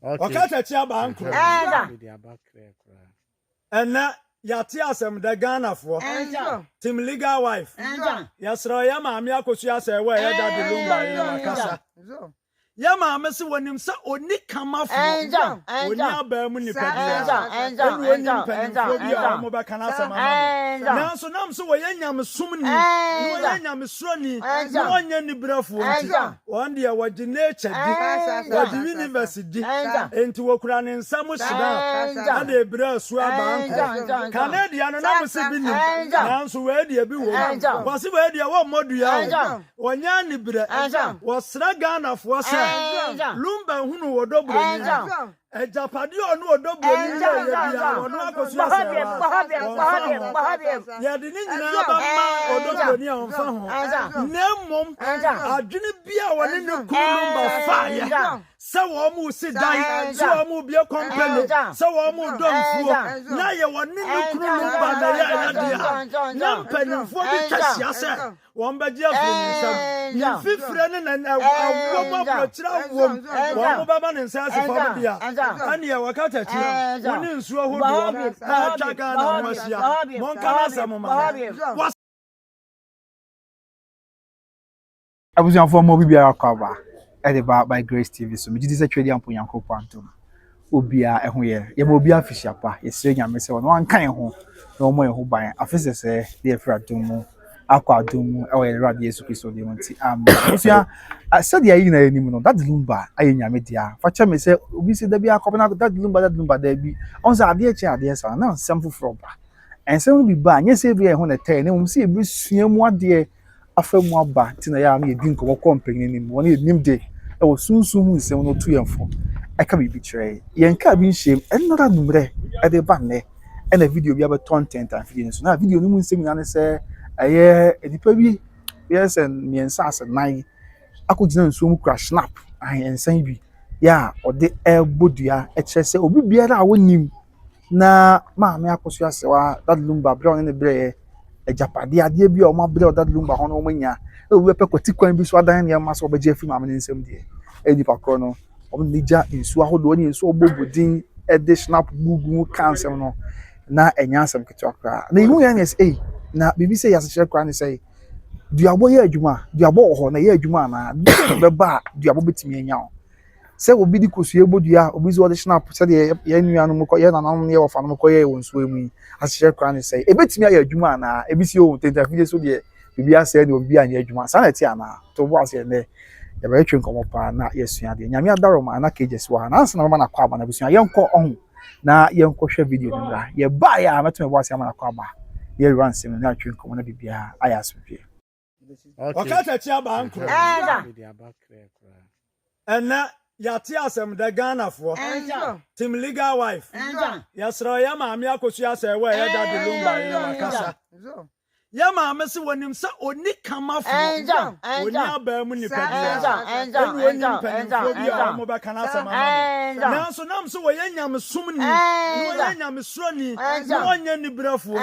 Okata chia bankro. And yati asem the Ghana for Team Legal Wife. Yes, Roya Mammy Akosia say where that the Lumba Kasa. Yama Messi when him say only come off when you are Bermuni now so now so when yam sumni no yam sroni no anya ni brafo one day what the nature what the university enti wokura ne nsam sida and e bra so abanko Canadian no na se bi ni now so we dey bi wo was we dey wo modu ya wonya ni bra wasra Ghana fo se Lumba hunu wodobro ni ejapade onu wodobro ni ya onu akosu ya de ni nyina ba ma wodobro ni onfa ho nemmom adwene bia woni ne kulumba fa ya se wo mu si dan se wo mu bia company se wo mu domfuo na ye woni ne kulumba na ya dia na mpanimfo bi twahia se won ba gia funu nsam fifire ne na awo abrochira wom won ba ba ne nsa asefo bia ani ya wakata chi woni nsuo hodo na twaka na mosia mon kana samoma abusuafo mo bibia akwa ba by Grace TV so me gidi se twedi ampo yankopɔ antom obia ɛho ye ma obia afihyiapa yesre nyame se wono ankan ho na omo ɛho ban afese se de afra dum akwa dum ɛwɔ Awurade Yesu Kristo de wonti abusia sɛde ayi na anim no that lumba ayi nyame dia fa kyɛ me se obi se da bia akɔbɔ na that lumba da bi on sa ade echi ade sa na nsɛm foforo ba ensɛm bi ba nyɛ se bi ɛho na tɛ ne mum se ebi sua mu ade afamu aba ti na ya na yedi nkɔbɔ kɔmpani ni mu ne nim de ɛwɔ sunsun nsɛm no tu yɛmfo ɛka bi kyerɛ yɛnka bi nhyem ɛnora numre ɛde ba ne ɛna video bi abɛ content and video so na video no mu nsɛm na ne sɛ ɛyɛ edipa bi yes and miɛnsa asenan akɔgyina nsuo mu kura snap ahensan bi ya ɔde ɛbodua ɛkyerɛ sɛ obi biara a wonim na maame akɔso asewa that lumba brɛ ne brɛ ejapade ade bi o ma brɛ that lumba ho no manya ewu pɛ kwati kwan bi so adan ne ma so obɛgye afi maame ne nsɛm de edipa kro no omnija nsuo ahodo ne nsuo bobodin ɛde snap gugu kansɛm no na enya asɛm ketwa kra na ihu ya ne sɛ na bibi sɛ yasɛkyerɛ kra ne sɛ duabo yɛ adwuma duabo ho na yɛ adwuma na bɛba duabo betimi anya o sɛ obi di kosue bodua obi zo de snap sɛ de yɛ nua no mkɔ yɛ nanam ne yɛ wɔfa no mkɔ yɛ wɔ nsuo mu asɛkyerɛ kra ne sɛ ebetimi ayɛ adwuma na ebisi o tentafide so de bibi asɛ ne obi anya adwuma sa na ti ana to bo asɛ ne yɛ bɛ twɛn kɔmɔ pa na yɛsua de nyame adaro ma na kejes wa na ansa na ma na kwa ba na bisua yɛnkɔ ɔho na yɛnkɔ hwɛ video no bra yɛ ba ya metome bo asɛ ma na kwa ba yɛ run sim na twɛn kɔmɔ na bibia aya asopie okata chia bankro ɛna yati asem the Ghana for Team Legal Wife yes Roya Mammy Akosia say where that the Lumba Kasa Yama Messi when him say only come off when you are Bermuni now so now so when yam sumni no yam sroni no anya ni brafo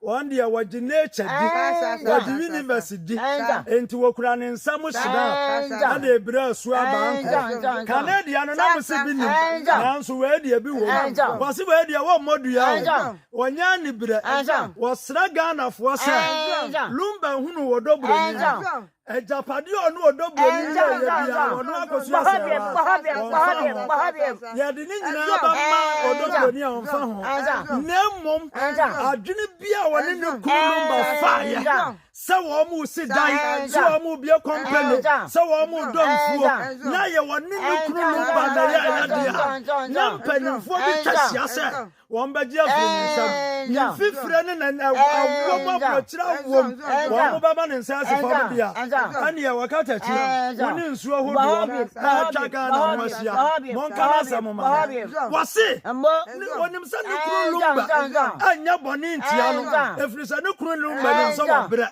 one day what the nature what the university into wokura ne nsam sida and e bra so abanko Canadian no na se bi ni now so we dey bi wo was we dey wo modu ya wonya ni bra wasra Ghana fo se lumba hunu wodobro ni ejapade onu wodobro ni ya bia onu akosu ase ya de ni nyina ba ma wodobro ni onfa ho nemmom adwene bia woni ne kulumba fa ya se wo mu si dan se wo mu bia company se wo mu domfuo na ye woni ne kulumba na ya dia na mpanimfo bi twahia se won ba gia funu nsam fifire ne na awo mo abrochira wom won ba ba ne nsa asefo bia ani ya wakata chi woni nsuo hodo na twaka na mosia mon kana samoma wase wonim sa ne kulumba anya boni ntia no efiri sa ne kulumba ne so wabre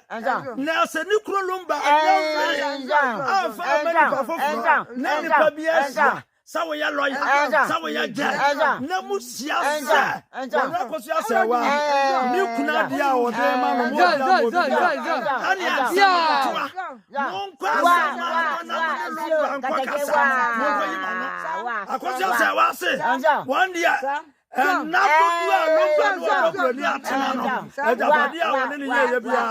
na se ne kulumba anya afa amani pafofo na ni pa bia Sawo ya lawyer, sawo ya judge. Na musia sa. Wona ko so asa wa. Ni kuna dia o de ma no mo dia. Ani asa. Monko asa ma na mo kwa kasa. Monko yi ma no. Akosi asa wa se. One dia. And now, no ni atena no. Ejabade a woni ni ye bia.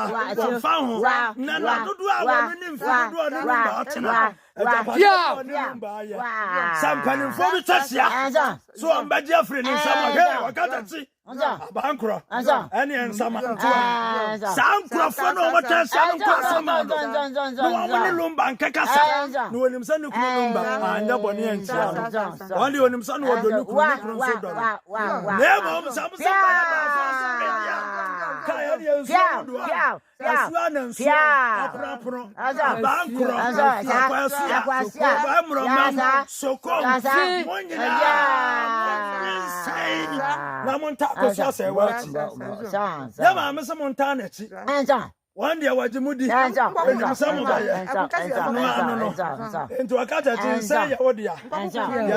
Fa ho. Na na dodo a woni ni mfa dodo ni ba atena. Ejabade a woni ni ba ye. Sampani fo bi tasia. So ambaje afre ni nsama he wakata ti. Abankro. Ani nsama ntua. Sankro fo no wata sankro sama. No woni lumba nkakasa. No woni msa ni kunu lumba. Anya boni entia. Wali woni msa no wodo ni kunu so do. Nemo some one day was Moody. And some of into a cat at say, oh dear,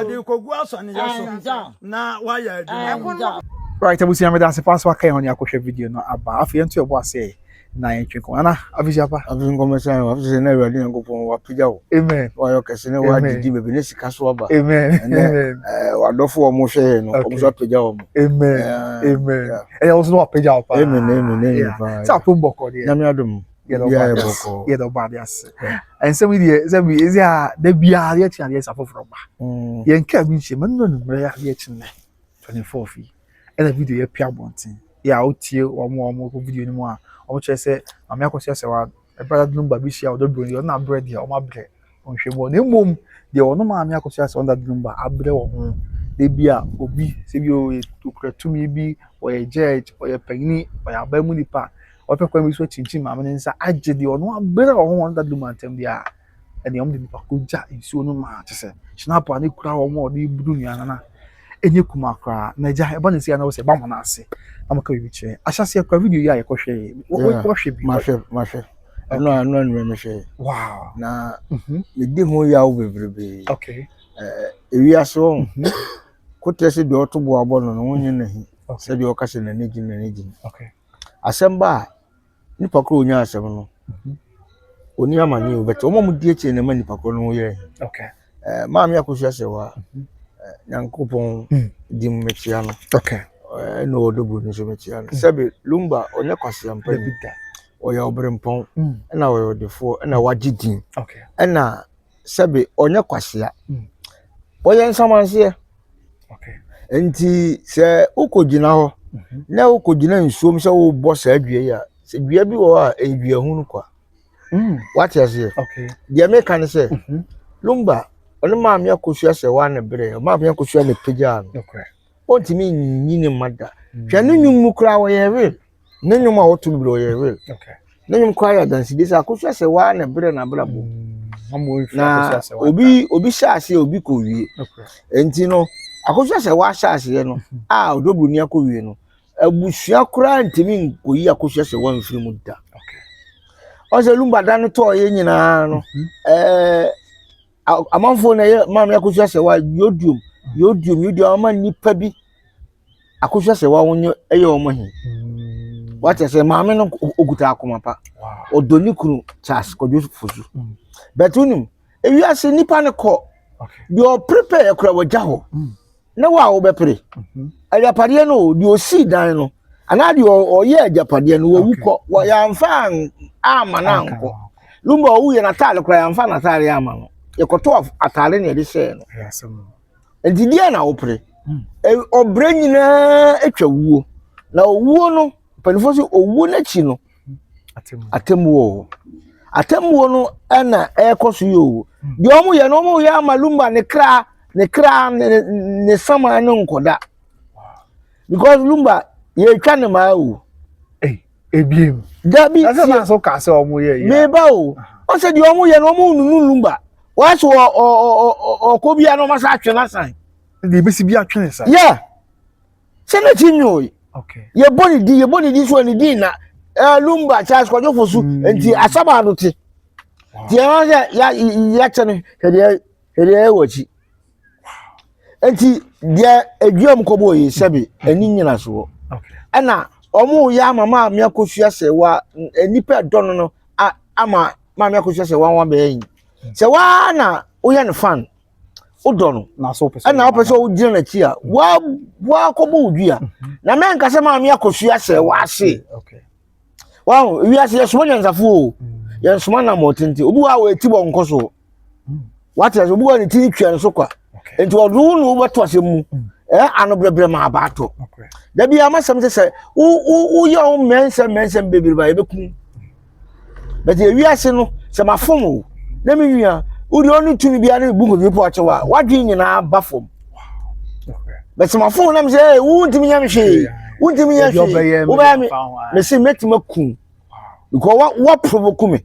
you could go on. Now, why are right, I will see me pass what on your video no aba afi ento ebo ase na yetweko ana afisiapa afin commercial afisi na awade yankopon wa pijawo amen wa yo kese ne wa didi bebe ne sika so aba amen amen wadofo wo mo hwe no o so pijawo mo amen amen e also no pijawo pa amen sa pomboko de na me adom ye do ba de ase en se we de se bi ezi a da bia ye tia de safoforo ba ye nka bi nche man no numre ya ye chinne 24 fi ela video ye pia bontin ya otie omo video ni mu a omo che se mama akosia se wa e brother number bi shia odo bro na bread ya omo abre onhwemo na mom de ono mama akosia se onda number abre wo ho de bia obi se bi o tukratumi bi o ye judge o ye pagni o ya ba mu nipa o pe kwa mi so chinchin mama ne nsa agye de ono abre wo ho onda number antem dia ene om de nipa ko ja nsuo no ma che se snap ani kura wo mo de budu nuana na enye kuma kra na ja e bana sia na wo se ba mo na ase amaka wi che ahyase kwa video ya yekohwe wo hwe bi ma hwe no me hwe wow na me di ho ya wo bebrebe okay ewi aso kotese de otobo abo no wonye nahi se de okase na negi okay asemba nipa kro onya asem no oni amani obete omo mudi eche na nipa kro no ye okay ma me akohwe asewa yankopon di mmechia no okay no odobu ni so mechia no sebe lumba onye kwase ampa bida oya obrempon na oya odefo na wagidin okay na sebe onye kwase oya nsamanse okay enti se ukogina ho na ukogina nsuom se wo boss adwie ya se dua bi wo a edwie hunu kwa what you say okay dia meka ne se lumba oni maami akosua se wa na bere maami akosua ne pejaa no okay ontimi nyine mada hwe no nyum kura wo ye real ne nyum a wotu bro ye real okay ne nyum kwa ya dansi disa akosua se wa na bere na bra bo amo ifu akosua se wa obi shaase obi ko wie okay enti no akosua se wa shaase no a odobru ni akowie no abusua kura ntimi nkoyi akosua se wa mfiri mu da okay oze lumba dan to ye nyina no amanfo na ye maami akosua se wa yodium ama nipa bi akosua se wa wonye eye omo hin what say maami no oguta akoma pa odoni kunu chas kodu fusu betunim ewi ase nipa ne ko bi o prepare ekura wagya ho na wa wo bepre ajapade no di o si dan no ana di o ye ajapade no wo wuko wa ya mfa ama na nko lumba o ye na tale kura ya mfa na tale ama no yekoto atale ne de se no enti dia na opre obre nyina etwa wuo na owuo no panifo so owuo na chi no atemwo no ana ekoso yo di omo ye no omo ya malumba ne kra ne sama no nkoda because lumba ye twa ne ma o ebiem dabi asa so ka se omo ye me ba o se di omo ye no omo nunu lumba wa so ko bia no masa atwe na san de besi bia atwe sa yeah se na tinyo okay ye boni di so ni di na lumba charge ko jofosu enti asaba no ti ti ya tene hede wachi enti dia eduam kobo yi sebe ani nyina so ana omo ya mama me akosua se wa nipa dono no ama mama akosua se wa be yin se wa na wo ye ne fan wo dono na so pese ana wo pese wo gina na chi a wa kobo udua na me nka se mama akosua se wa se wow wi ase yeso nyanzafo ye nsoma na motenti obi wa we ti bo nkoso what is obi wa ni ti twa nso kwa enti odu no wo to asem ano brebre ma abato da bia masam se wo ye o mensem bebiri ba yebekum but ye wi ase no se mafom o na me wia uri onu tumi bia na bu ko po achewa wadwe nyina bafom but se mafom na me se wo ntimi nyam hwe untimi ya hwe wo ba me se metima kun because what provoke me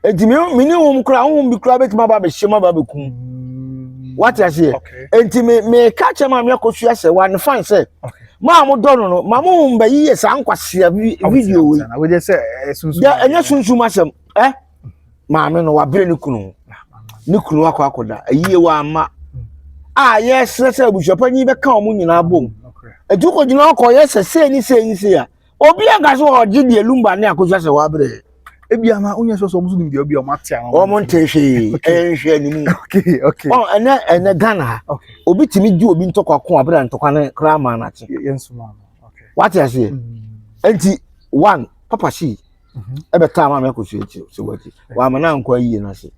entimi me ni hom kura hom bi kura betima ba be hyema ba be kun what you say entimi me ka chema me akosua se wa ne fan se ma mo dono no ma mo mba yiye sa nkwase video we dey say sunsun ya enya sunsun masem ma me no wa bere ni kunu akoda yiye wa ama yes se abushapa ni be ka omo nyina bom etuko jina ko se ni ya obi aga so oji de lumba ne akosua se wa bere ebia ma onye so musu ni de obi o matia o mo ntehwe ehwe ni mu okay ene Ghana obi timi ji obi ntokwa ko abere ntokwa ne krama na chi yensuma okay what you say enti one papa shi ebe ta ma me akosua echi se wati wa ma na nkwa yiye na se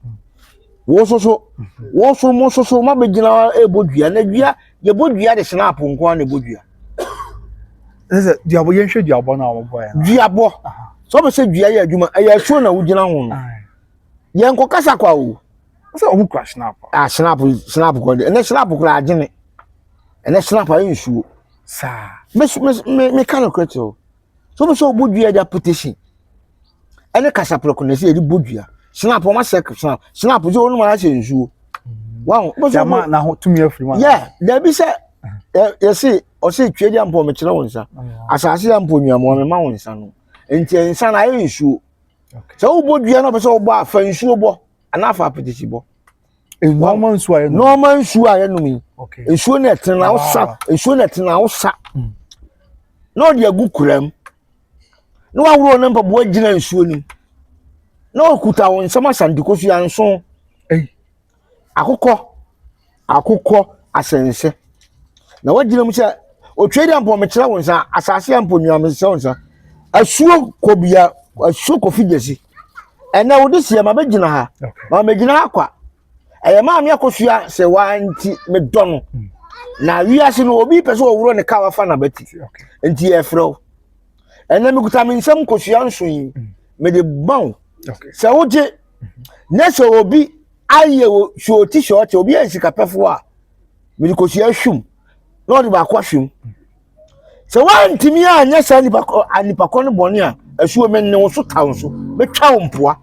wo so ma be gina ebodua na dua ye bodua de snap nko na ebodua ese diabo yenhwe diabo na obo ya diabo so be se dua ya adwuma ya so na wugina ho no ye nko kasa kwa o so obu crash snap snap ko de na snap ko agene na snap ayi nsuo sa me kana kreto so be so bodua ja petition ene kasa proko na se edi bodua snap o ma sek snap jo no ma se nsuo wow jama na ho tumi afiri ma yeah there be say you see o say twedi ampo me kire wonsa asase ampo nuamo me ma wonsa no enti ensa na ayi nsuo so wo bodua no be so bo afa nsuo bo ana afa apetisi bo normal nsuo aye no mi nsuo na etena wo sa no de agu kuram no awuro na mpabo agina nsuo ni no okuta won sama sandikosu ya nso akukọ asense na wagina mu se otwedi ampo me kire won sa asase ampo nuam se won sa asuo kobia asuo kofigesi ena wodi se ma begina ha ma megina akwa ma me akosua se wanti me dono na wiase no obi pese owuro ne ka wafa na beti enti efro ena me kuta me nsam kosua nso yi me de bon se woje ne se obi aye wo so t-shirt obi ensika pefo a me kosua hwum no de ba kwa hwum se wantimi anya sa nipa ko ne bone a asuo me ne wo so tawo so me twa ompoa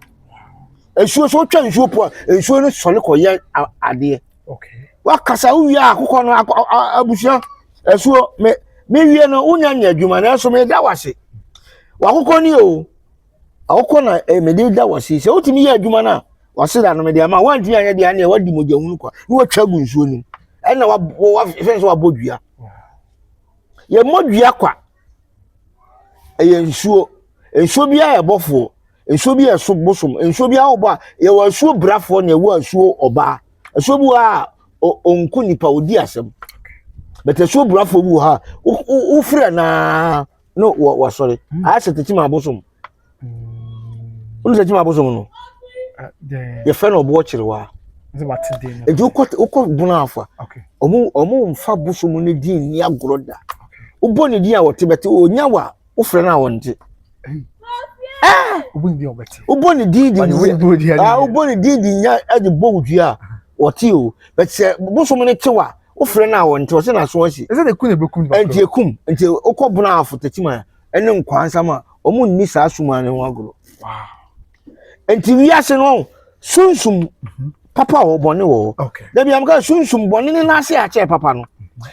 asuo so twa nsuo po asuo no sole ko ye ade wakasa uwi akukọ no abusia asuo me wie no unya nya adwuma na so me da wase wakukọ ni o akukọ na me de da wase se utimi ye adwuma na wase da no me de ama wanti anya de ane wadi mogahunu kwa ni watwa gu nsuo ni ena wa fenso wa bodua ye modua kwa eye nsuo bia ye bofo nsuo bia so bosom nsuo bia oba ye wa nsuo brafo na ye wa nsuo oba nsuo bu a onku nipa odi asem but nsuo brafo bu ha u frɛ na no wa sorry a se teti ma bosom unu teti ma bosom no ye fɛ no obo kyerewa edu ukọ buna afa omo mfa bosom ne din ni agoroda ubo ne din a wote bete onyawa u frɛ na wonte ubo ni didi ubo ni didi nya ade bowdua oti o but se bosom ne tewa wo frɛ na won te o se na so asi ese de kun e bekum enti ekum enti okobuna afotatima ene nkwansama omu nni saa suma ne ho agoro enti wiase no sunsum papa wo bone wo da bia mka sunsum bone ne na ase a che papa no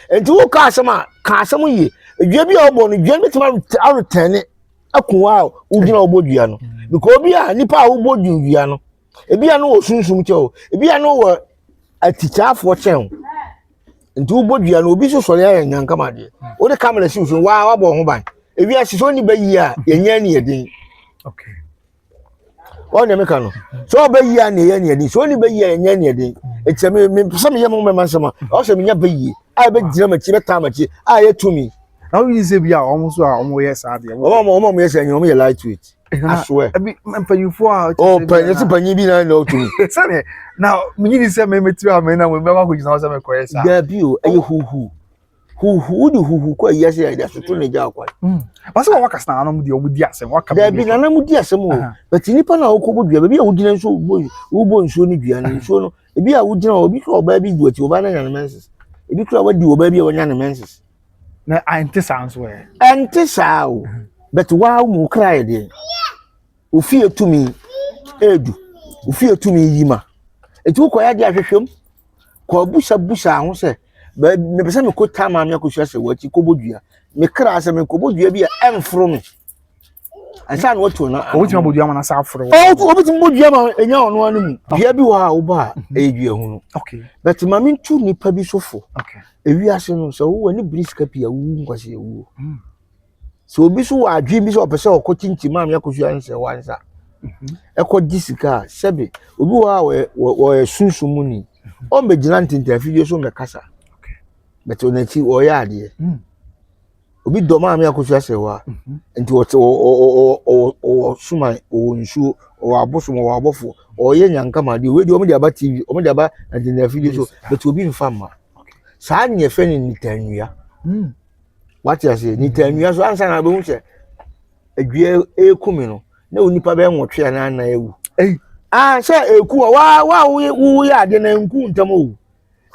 enti wo ka asema yi edua bia wo bone dua betima awretane akunwa ugina obodua no because obi a nipa obodua no ebia no osunsum che o ebia no wo atichafo che o nti wo bodua no obi so sɔre ayɛ nyankama de wo de camera si so wa bɔ ho ban ewi asiso ni bayi a yenya ni yedin okay o ne meka no so bayi a ne yenya ni yedin so ni bayi a yenya ni yedin etime me pese me yem me mansama o se me nya bayi a be gyina machi be ta machi a ye tumi na wo yi se bia omo so a omo yes ade omo yes enyo omo ye lightweight I swear abi mpanyufo a panyi bi na no tumi sane now me ni se me metu a me na we be ma ko gyina o se me ko yes da bi o eye huhu di huhu ko yes ya da so to ne ja akwa ba se wa waka sana no mu di omudi asem waka da bi na na mu di asem o but nipa na okobodua ba bi a wugina nso wo nso ni dua ni nso no ebi a wugina obi ko oba bi duati oba na nya menses ebi kura wadi oba bi a wonya ne menses na anti sounds we anti sao but wow mu cry de ofie tumi edu ofie tumi yima etu ko ya de ahwehwem ko busa ho se me pese me ko tama me akosua se wachi kobodua me kra se me kobodua bi a emfro me ansa na wato na obitima bodua ma na sa afro obitima bodua ma enya ono anu mu bia bi wa wo ba edua hu no okay but ma me ntu nipa bi sofo okay ewi ase no so wo ni briska pia wu nkwase wu so obi so wa adwi bi so opese okotinti ma me akosua nse wansa eko disika sebe obi wa sunsumu ni o megina ntinta video so me kasa but onachi o ya ade obi do ma me akosua se wa nti o suma o nsu o aboso mo abofo o ye nyanka ma de we de o me de aba tv o me de aba ntinta video so but obi nfa ma saa nye fe ni nitanua what you say nitanua so ansa na be hu se adua ekumi no na onipa be nwotwe na ewu se eku wa wo ya de na nku ntam o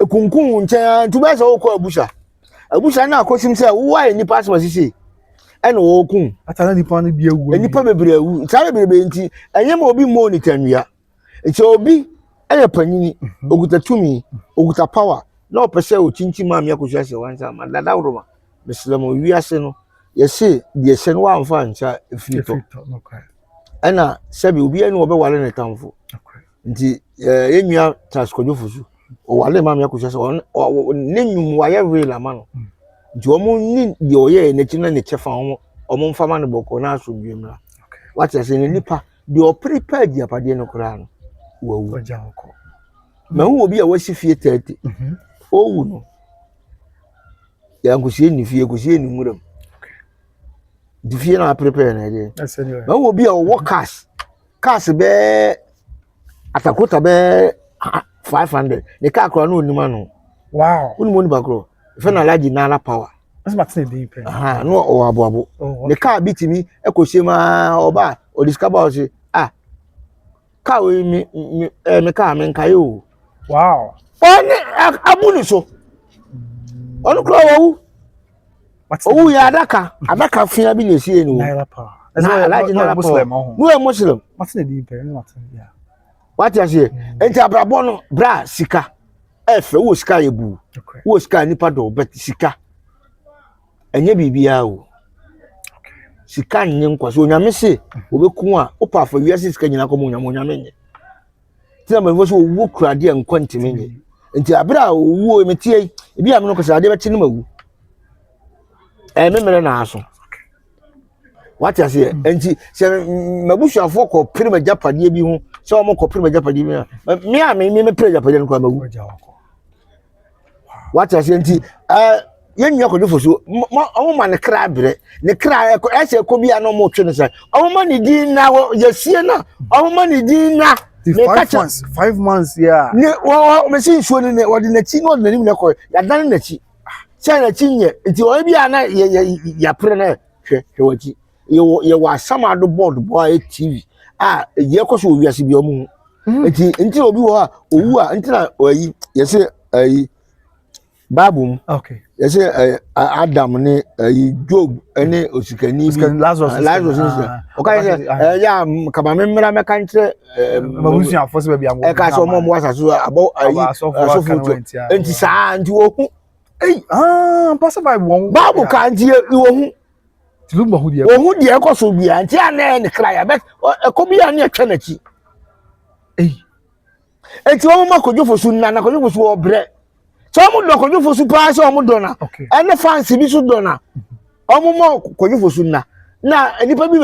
ekunkun nche tu be se wo ko abusa na akosim se wo ya nipa asema sisi ene wo kun atana nipa no bi ewu nipa bebre ewu sa bebre nti enye ma obi mo nitanua nti obi eye panyini oguta tumi oguta power na opese o chinchi ma me akosua se wansa ma dada wroma beslemo wiase no yesi de se no wa amfa ncha efito ana sebi obi ene obe wale ne tamfo nti yenua transkodofo su o wale ma me akosua se ne nyum wa ye real ama no nti omo ni de oye ne china ne chefa omo mfa ma ne boko na aso biemra what you say ne nipa de o prepare dia pade no kra no wawu ma hu obi a wasi fie 30 owu no ya ngosie ni fie ngosie ni muram di fie na prepare na de ma hu obi a wo cars be atakota be 500 ne ka akra no onima no wow onimo ni bakro fe na laji na ala power that's what say dey pen no o abo ne ka bitimi ekosie ma oba o discover o se ka we me ka me nkai o wow oni abunu so onu kro wo owu ya adaka fia bi na sie ni naira power na muslim no e muslim what say dey pen what yeah what you say enti abrabo no bra sika efe wo sika yebu wo sika nipa do bet sika enye bibia o sika nyen nkwaso onyame se obeku a opa fa wiase sika nyina ko onyame nye tina me so wo kurade enkwantime nye enti abra wo emetie ebi am no ko sade be tini mawu memere na aso what you say enti se mabusuafo ko prima japade bi hu se o mo ko prima japade bi me prima japade no ko mawu what you say enti yenua ko dofo so o ma ne kra bre ne kra e se ko bia no mo twe ne sai o ma ne din na yesie na o ma ne din na 5 months yeah ne o me sin so ne o de na chi no na nim ne ko ya dan na chi se na chi nye nti o bia na ya pre na hwe wachi ye wa sama do board boy tv ye ko so wiase bi o mu nti obi wo ha owu nti na oyi yese ayi babum okay yese Adam ne Job ene osikani bi Lazarus okay ya kama memra meka ntre mabusu afose ba bi amwo ka so mo wasa so abo asofu enti sa nti wo hu pasa ba won babu ka nti wo hu tilumba hu die wo hu die ko so bia nti ana ne kra ya bet ko bia ne atwa na chi enti wo ma ko jofo su na ko jofo su obre so omo do kwadwofo su pa so omo do na ene fancy bi so do na omo mo kwadwofo su na nipa bi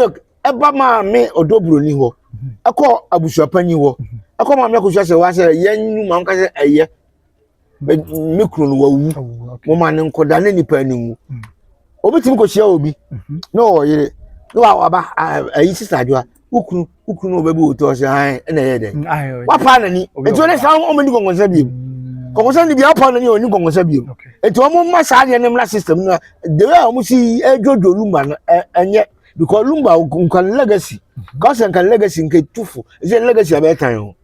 eba ma me odobroni ho akọ abusuapanyi ho akọ ma me akohwa se wa se yenu ma nka se eye mikro no wawu mo ma ne nkoda ne nipa nimu obetimi ko hia obi no oyire no wa ba ayi sister adwa ukunu obebi oto se han na ye de wa pa na ni ento ne sa o mani gongonsa bi gongonsa ni bi apa na ni oni gongonsa bi ento mo ma sa de nem la system na de way o mo si ejojo lumba na enye because lumba kan legacy cause kan legacy nke tufu is legacy abetan o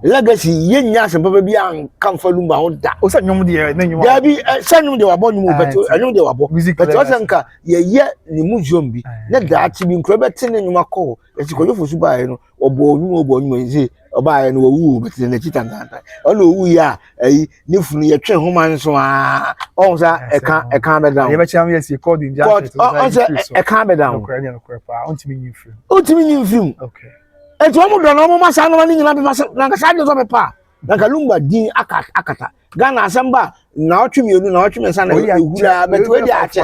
legacy yenya asem papa bi an kan fa lumba ho da o sa nyom de na nyom da bi sanum de wabo nyum beto anyum de wabo beto sanka ye ni museum bi na da achi bi nkro beti ne nyum akọ esikọjọ su ba no obo nyum nze oba no wu beti na chitanda ono wu ya ayi ni funu ye twe homa nso a on sa eka be down ye be cham yes called in just on sa eka be down no pa on timi new film okay eto omo do no mo masa no ni nyina be masa na ka sa de so be pa na ka lumba din akata Ghana asamba na otwemienu na otwemensa na ehura beto we di ache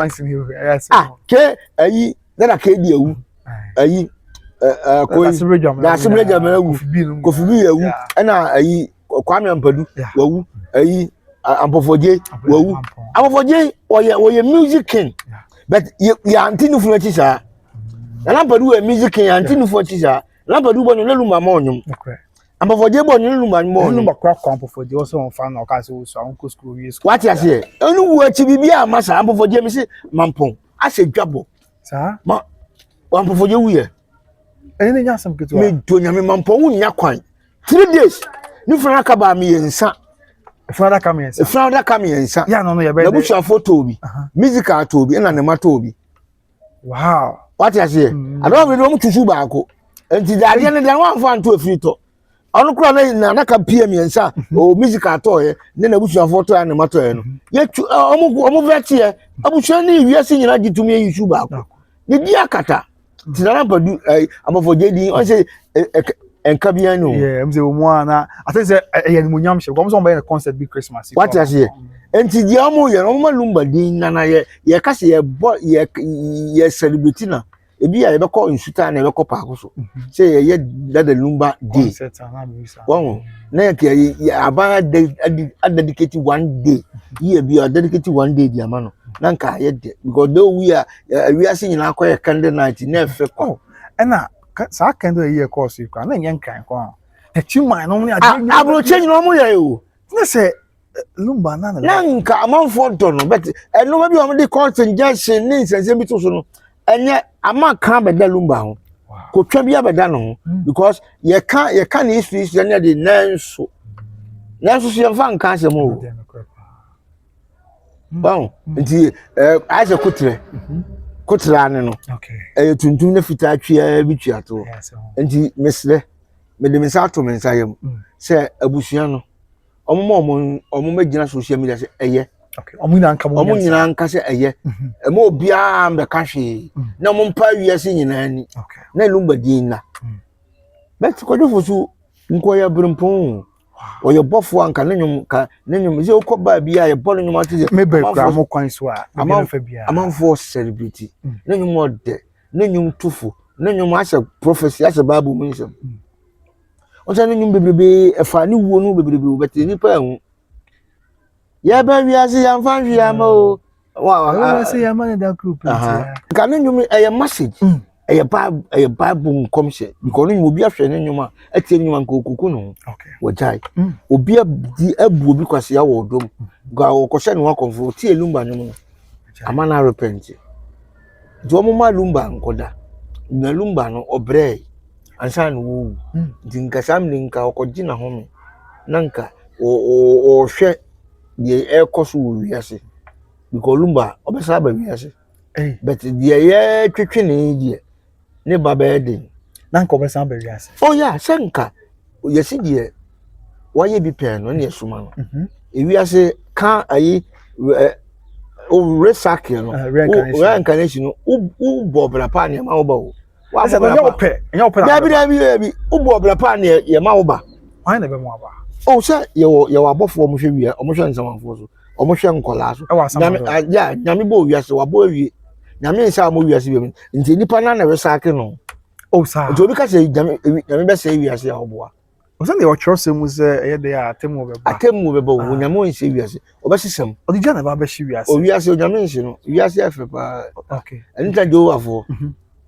ke ayi na ka di ewu ayi na sibreja mawu Kofi bi ewu na ayi Kwame Ampadu wawu ayi Ampofoje wawu Ampofoje oye music king but ya antinu funu tisa na Ampadu we music king antinu funu tisa na Ampadu bo no leluma ma onyum Ampofoje bo no leluma ma onyum leluma kwa Ampofoje wo so on fan na ka so anko school we school what you say onu wu achi bibia masa Ampofoje mi se mampon ase dwabo sa ma Ampofoje wu ye ene nya asem keto me do nya me mampo wu nya kwan 3 days ni fana ka ba mi yensa fana ka mi yensa ya no ye be na busha photo bi musical to bi na ne mato bi wow what you say I don't really want to ba ko enti da de ne da wan fa nto afito onu kro na ka pm yensa o musical to ye ne na busha photo ya ne mato ye no ye omu veti ye abusha ni wiase nyina gitumi yisu ba ko ne di akata Tinara Ampadu Ampofoje di on say enka bia no yeah mze wo mo na I think say ye munyam hye ko mo so be na concert bi Christmas what you say enti di amu ye no malumba din na ye ka se ye celebrity na ebi ya ye be ko insuta na ye be ko pa ko so say ye dada lumba day concert na mi sa won na ye aba dedicate one day ye bi dedicate one day di amano nanka ye de because though we are seeing na akoye candle night na efe ko na sa candle ye course you na yen kan ko e chima no ni abro change no mo ye o na say lumba na nanka amanfo do no but eno bi o de concert junction ni sense bi to so no enye ama kan be da lumba ho ko twa bi abeda no because ye kan ni history na de nanso so ye fa nka asem o bon nti aje kutre ane no okay tuntum na fita atwea bi tuato nti mesle me de mensa to mensa yam se abusua no omo magina social media se eye okay omo nyina nka se eye ema obia mbe ka hwe na mo mpa wiase nyina ani na lumba din na bet ko dofo su nko ya brimpon oyo bofo anka nenyum ze ukoba bia ye bolo nyum atize me be kwa mo kwan so a amanfo celebrity nenyum ode nenyum tufu nenyum ase prophecy ase bible munisem o se nenyum bebrebe efa ni wuo no bebrebe beti ni pa hu ye ba wiase ya mfa hwe ama o wa se ya man da group ka nenyum e message eye bible nkomse because no obi ahwe nenyum a atie nenyum anka okuku no wojai obi di abu obi kwase ya wodom ga okoshe ne wakonfo tie lumba nyum no amana repent do mo ma lumba nkoda na lumba no obre ansa no wo dinka samni nka okoji na homi nanka o hwe ye ekoso wiase because lumba obesa ba wiase but die ye twetwe ne die ne baba eden nanka obesa ba wiase oh yeah senka yesi die waye bi pen no ne yesuma no ewiase ka ayi o recycle no reincarnation no u bobra pa ne ma wo ba wo wa se no yo pe dabi u bobra pa ne ye ma wo ba why na be mo aba Oh, sir, you are both for Mushavia, or Mushan someone for so, or Mushan Colasso. Yeah, Yamibo, yes, or boy, Yamin Samu, yes, women, into the Panana Resakino. Oh, sir. So because Yammy say, yes, your boy. Was that your choice was they are Timo? I tell movable when Yamu say, yes, or Bassism, or the Jana Babashi, or yes, your Yamin, yes, okay, and I do for.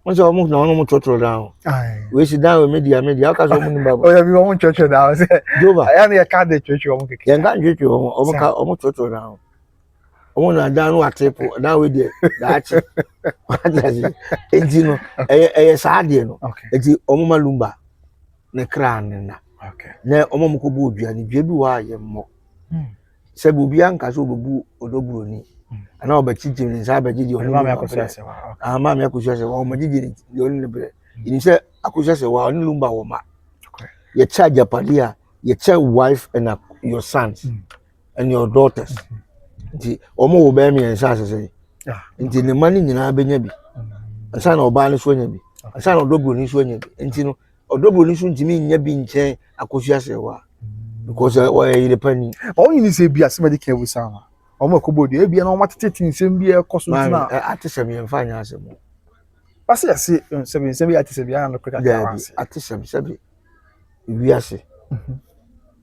Once I almost no total down. We sit down with media, because oh, everyone church now. I only a card the church. You can't get you almost total down. I want to down what tape now with the that's you know, a sardino. Okay, It's the Omoma Lumba, the crown. Okay. Ne Omomukubu, and the Jebu, mo. Sebu Bianca, so bu Odobruni. And all but teaching in Sabaji, your mamma, Mamma Kusha, or Majid, the only bread. You said, Akusha, while Lumba Woma. Your child, your padia, your child wife, and your sons, and your daughters. The Omo Bami and Sasa say, into the money in Abenabi, a son of Barney Swinyabi, a son of Dobruni Swinyabi, and you know, or Dobruni Swin to me, Yabin Chain, Akusha, because I were depending. All you need to say be as somebody can with Sama. Omo Kubo, the ABN on what it is, and be a costume. At the same and finance. I see 7 at the at the same Sabi. We are say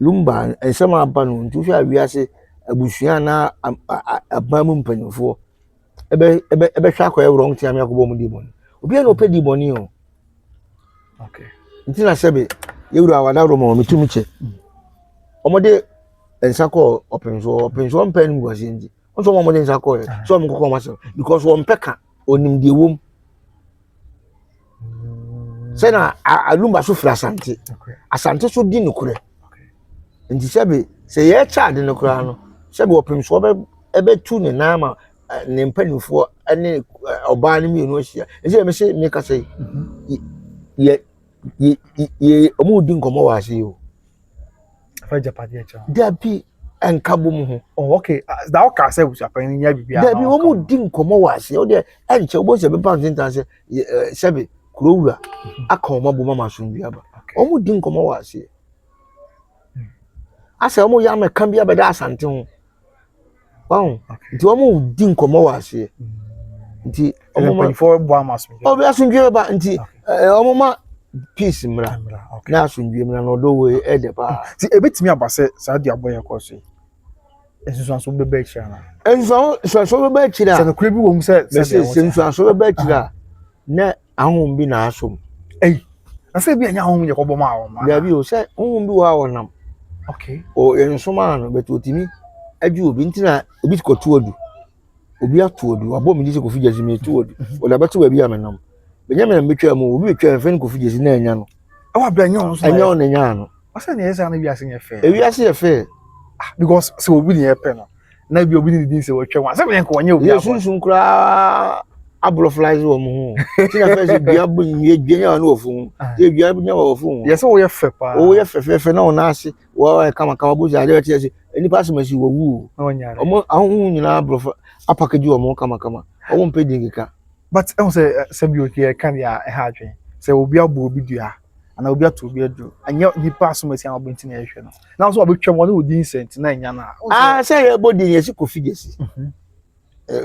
Lumba and some abandon to share we are say a Bushiana a Bamum penny for a shako wrong time Yakobo demon. We are no petty money. Okay. Until I said, you are now me to me. Omode and Sako opens one pen was in the also one in Sako, some commercial because one pecker on him the womb. Sena Lumba so frasante. Asante so di nokure. Nti sebe se ye child nokura no. Sebe opem so ebe tu ne na ma ne mpanifo ene oba ne mi no hia. Nti me se me ka say ye omu di nkomo wa ase o. Fa Japan ye cha. Da bi enkabo mu ho. Oh okay. That okay say we Japan nya bibia. Da bi omu di nkomo wa ase. O de enche obo se be pound intan sebe Kurowura aka omabo mama sunbia ba omo din komo wa ase asa omo ya meka bia beda asante ho wow nti omo din komo wa ase nti omo ma for boa maso obi asunbia ba nti omo ma peace mra na asunbia mra no do we ede ba nti ebetimi abase sa dia boye koso ensuanso bebe chira na ensuanso bebe chira se no kure bi wo mu se ensuanso bebe chira na ahun bi na asom ase bi anya ahun ye ko boma awon ma da bi o se ahun bi wa wonam okay o ensoma no beto otimi aju obi ntina obi ko tuodu obi atuodu abo mi dise ko fijesi mi tuodu o da beto wa bi amenam benyame na metwa mu obi betwa fen ko fijesi na anya no e wa bra anya on so anya on anya no ase na yesa na bi ase ye fe e wi ase ye fe because se obi ni ye pe no na bi obi ni din se wo twa ase be nko wanye obi abo sunsun kura abroflies wo mu ho tina fe bia bu nwie dwenya na ofu e bia bu nya wo ofu yes wo ye fe pa wo ye fe na ona ase wo kama bu ja de tie ase eni pass masi wo wu omo ahun nyina abrof apakage wo mo kama omo mpedi ngika but I say bi okie kan ya e ha adwen say obi abo obi dua ana obi ato obi adu anya ni pass masi an obo ntina ehwe no na so obetwa mo na odi sent na nya na say ye body ye si ko figesi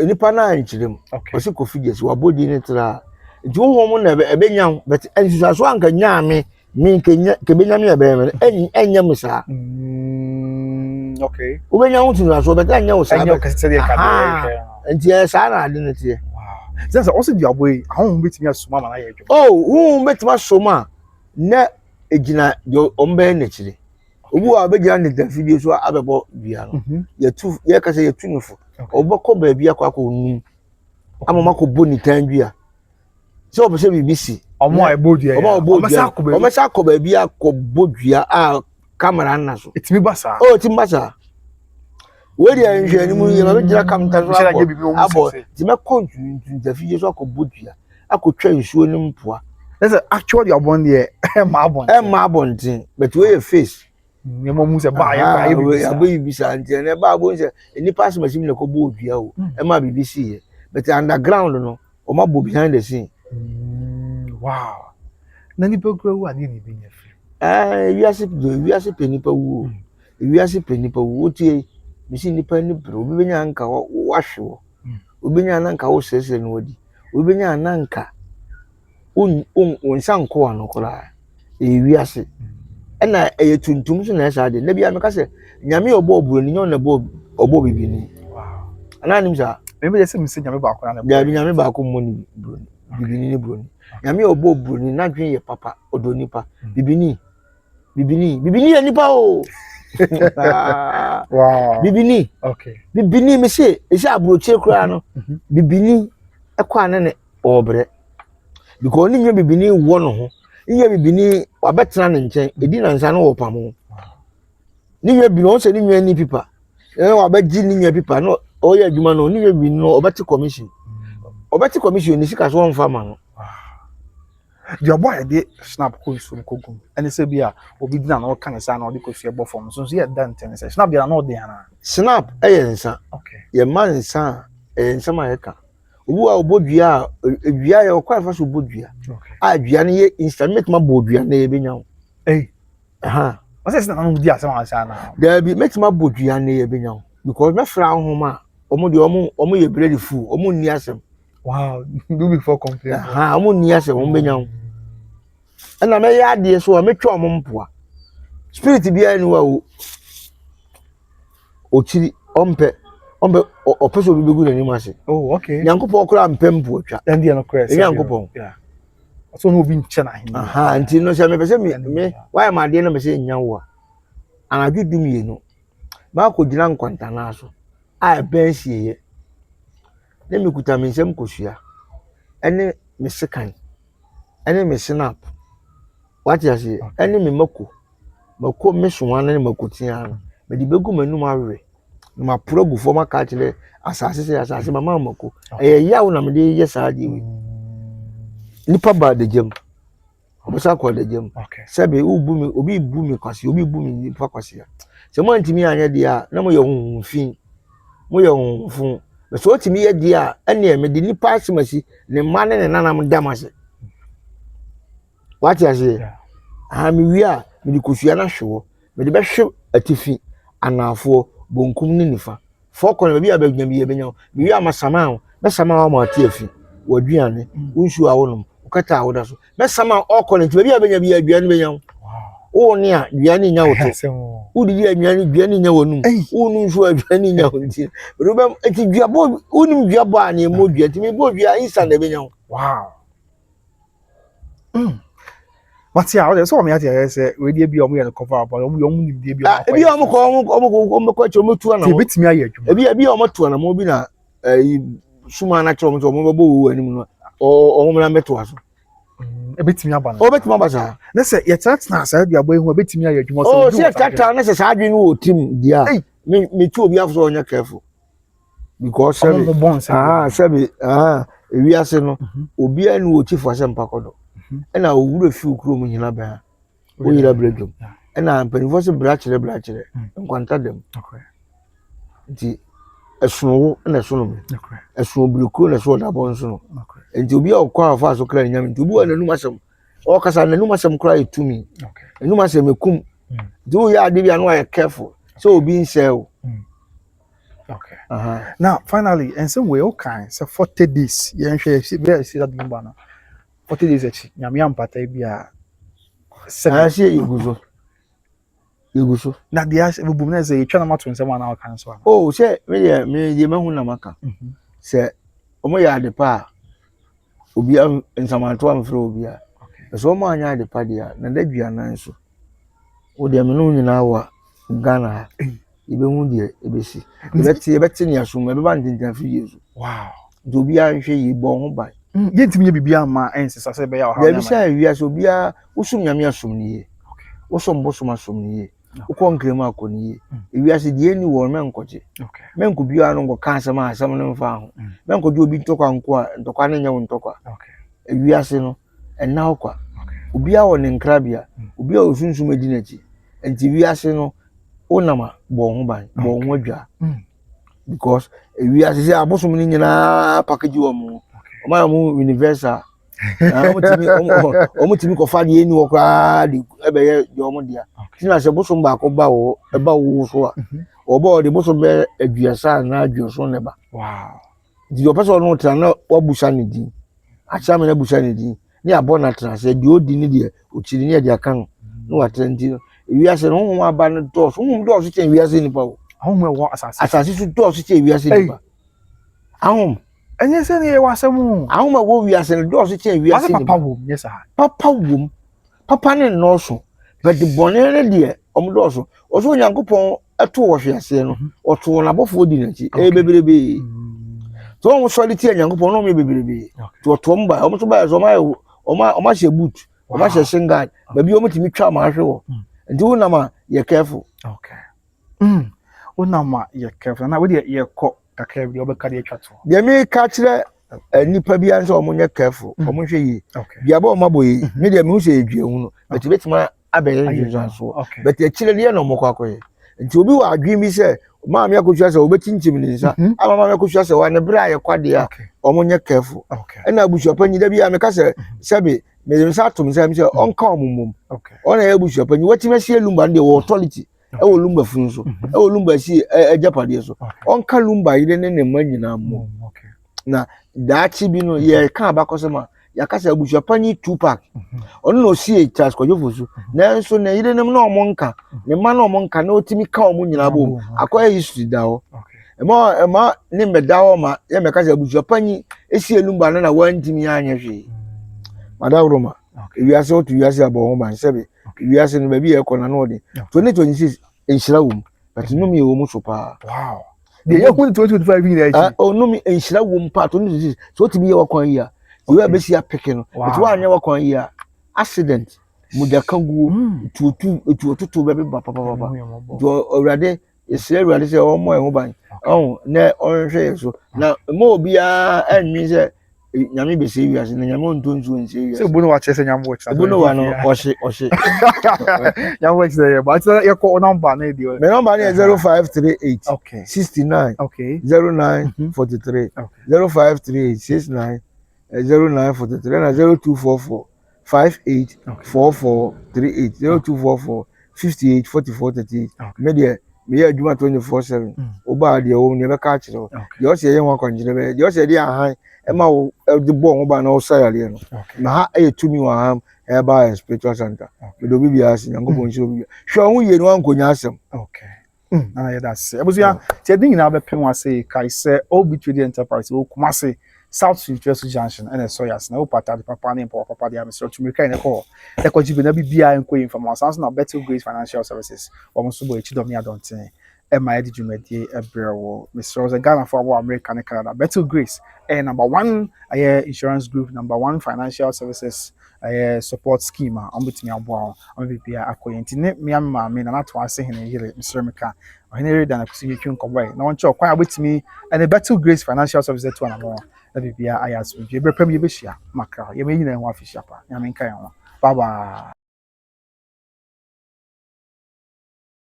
nipa na nchirem o si ko figesi wa body ni tra nti wo mo na ebe nya but ensusa so anka nya mi kenya ke benya mi ebe me enya musa okay wo benya wo tunu so but enya wo sa enya ka se de ka de nti e sa na ade ne tie sense also di aboy ahun betimi asoma ma na ye dwo oh betimi asoma na ejina yo ombe na chire obu a begina ne da video so abebo bia no ye ka se ye tunufo obako ba bia kwa onu amama ko boni tan bia so obo se BBC omo e bodua omo sa ko ba bia ko bodua a camera na so etimi basa etimi basa we dia nhwe ni mu ye ma begina kamta so abo ti me ko da video so ko bodua akotwa nsuo ni mpoa that's actually abon there ma abon tin but we face me mo mu se ba ya BBC nti na ba bo se ni pass machine le ko bodua o e ma BBC ye but underground no o ma bo behind the scene wow na ni pekura wa ni bi nya fi we ase peni pa wu wiase penipa wo tie misi nipa ni bro obi benya anka wahwe obi benya anka wo sese no wadi obi benya anka on sanko ano kola wiase na tuntum so na esa de na bia me ka se nyame obo obroni nyo na obo bibini wow ananim sa maybe they say me say nyame ba ko na nyame ba ko mo ni broni bibini ni broni nyame obo obroni na dwen ye papa odonipa bibini ya nipa o wow bibini okay bibini me say ese abroche kura no bibini ekwa ne obre because ni bibini wo no ho ni bibini wabetena ne nchen edi na nsa no wo pamo ni bibini o se ni ni pipa wabeji ni pipa no o ya adwuma no ni bibini no obeti commission ni sika so won fa ma no your boy dey snap ko so ko gum and say bia obi dina na o kan sa na o de ko fie bo form so ye dan ten say snap dia na o de ana snap nsa okay ye man nsa nsa ma ye ka obu a obodua dua ye o kwa fa so obodua a dua ne ye instrument ma bodua na ye benya aha o say na no di asem ansa na there be make ma bodua na ye benya because me fra homa omo de omo ye bread fu omo ni asem wow do before complain aha omo ni asem omo benya na me ya de so me twa omo mpoa spirit bia ni wa o chiri ompe opeso bi begu na ni ma se oh okay nyankopon okra mpempo atwa and dia no crazy nyankopon yeah so no bi nche na hin aha nti no se me pese me why ma de na me se nyanwo a anadwudum ye no ma ko gina nkwanta na so a bensie ye ne me kuta me nsem kosua ene me sekan ene me snap what you say ene me mako me soa na makotia no me di begu manum awe ma progu for ma ka kire asase mama mako yawo na me de ye saa di we nipa ba de jam obosa ko de jam sebe obi bu mi kwase obi bu mi nipa kwase ya se mo antimi anya dia na mo ye hunfin mo ye hunfun be so otimi ye dia ene me de nipa asimasi ne mane ne nanam damase what you say mi wi me di kosua na hwewo me de be hwe atifi anafo bonkum ni nifa foko na bi abagnya bi ebenya mi wi amasama na sama ma atiafi waduane unsu awonum ukata awoda so na sama okole nti bi abagnya bi aduane benya wow o ni a duane nya woto udidi aduane duane nya wonum unu nsu aduane nya wonti rubem eti duabo unim duabo ani mo dua ti mi bo dua insa na benya wow Matia, o so me atia say we dey bi omo ye cover about omo nim dey bi omo ebi omo ko omo tu na mo betimi aye adwuma ebi omo tu na mo bi na suma na kire omo bo wo anim no omo na meto aso betimi aba na o betimi aba sa na say ye chat na sa adu abo ehu betimi aye adwuma so o say tata na say sa adwin wo tim dia me tu obi afso onya careful because sebi ewi ase no obi anu o chief asempa kodo ena owuro fi ukuro mu nyina ba o yira bredum ena mpanifo se brachire nkwanta dem okay nti esuno na esuno me okay esuno briko na so da bon so no okay nti obi akwa afa so kra nyam nti obi wa nanum asem o kasa nanum asem kra etumi okay nanum asem ekum nti o ya ade bia no ya careful so obi nsel okay now finally and some way okay so 40 days yen hwe see that number na 40 days echi nyame ampata bia se yeguso na dia bubum na say etwa na mato nsem ana o kan so oh se me de mahu na maka se omo ya de pa obi nsamanto amfre obi a so omo anya de pa dia na dadua nan so o de me no nyina wa Ghana ibe hu de ebesi ebeti ni asum ebe ba ntintan fi yesu wow do bi a hwe yi bo ho ba yentimi ye bibia ma ense se be ya ha na bi sha wi so bia usum nyame asum ni ye usum bosum asum ni ye ukọ nkrema akoni ye ewi ase de ni wo menkoje okay menko bia no ngo kan asem asem no mfa ho menko de obi ntokwa nko a ntokwa na nya wo ntokwa okay ewi ase no enna okwa obi a wo ne nkrabia obi a osunsum adinachi enti wi ase no onama bo ho ban bo ho adwa because ewi ase se abosum ni nyina package wo mo o ma mo universal omutimi ko fa de eni wo kwa de ebe ye omo dia tina se bosom ba ko ba wo e ba wo so a obo de bosom be aduasa na adwoso ne ba wow di opeso no tra na wabusa ne din acha me na busa ne din ni abo na tra se di odi ni de ochiri ni de aka no no watrenti wiase no ho aba no dos ho dos chen wiase ni pa wo ahom e wo asase su dos chen wiase ni pa ahom enye se ne wa asemu ahom wo wiase no dos chen wiase ni papa wo yes ah papa wo papa ne no so but the bonne ne de om dos oso nyankopon eto wo hwiase no oto na bofo di nachi bebrebe so om so de tie nyankopon no me bebrebe to oto mba om so ba so ma she boot oma she shinga ba bi om timi twa ma hwe wo nti wo na ma ye careful okay una ma ye careful na we de ye ko kakra bi obeka de atwa to de me ka kire nipa bi anso om nye careful om hwe yi bia ba om aboyi me de me hu se edwe hu no but betima abeye Jesus so but ye kire de no mokwakwe nti obi wa adwin bi se ma me akohwa se obetinchim ni nsa ama ma me akohwa se wa ne bra ye kwade a om nye careful na abusuapanyi da bi a me ka se sebe me dem sa tum se me se onka omumum ona ye abusuapanyi watima sie lumba de authority e wo lumba fun so e wo lumba si ejapade so onka lumba ide ne manyina mo na daachi bi no ye ka abakosema ya kasa abusuapanyi 2 pack ono no sie Charles Kwadwo so na nso na ide nem na omonka ne ma na omonka na otimi ka omunyina bo akoya history dawo ema ne medawo ma ye me kasa abusuapanyi esie lumba na wantimi anya hwe madawroma wiase otu wiase abo ban sebe wiase no ba bi ekona no de 2026 enhira wom but no mi wo mu so pa wow de ye kun 2025 bi na echi no mi enhira wom pa 2026 so ti bi ye wakwan yi a you are besi apeke no but wa anya wakwan yi a accident mudaka guo tutu be ba papa do orade esire orade se o mo e ho ban na onhwe so na mo obi a enwi se nyame be se wiase na nyame ontonzu ense wiase se bunu wa chese nyame wo chese bunu wa no ohye nyame wo chese but ye ko number na di me number na 0538 okay 69 okay 0943 0538 69 0943 na 0244 58 4438 0244 58 44 38 media me ya adwuma 24/7 oba de o ne be ka kire de o se ye won konjire be de o se de ahan e ma wo de bo ho ba na o sayale no na ha e tumi wa ham e ba spiritual center me do bibia asi nyango bon shiro bibia hwe ho ye no ankonya asem okay na ya da se ebusia ti din na be pen wa se kai se obi trade enterprise o kuma se South Central Junction and so yes na opata de papa ne papa de amesro to make na call e ko jibe na bibia enko information na Better Grace Financial Services o mo so bo echi dom ya donten e ma edi dwumadi e brewo Mr. Rose Ghana for America and Canada Better Grace number 1 insurance group, number 1 financial services support scheme on between abo on bibia akoyenti ne miamma me na to ase hene yire Mr. Meka ohenere dan akusi yetwe nkoboy na wonche okwan abetimi and Better Grace Financial Services to na mo na bibia ayas bi be pam ye be hia makra ye me yina ho afihia pa nyame nkan ho bye bye.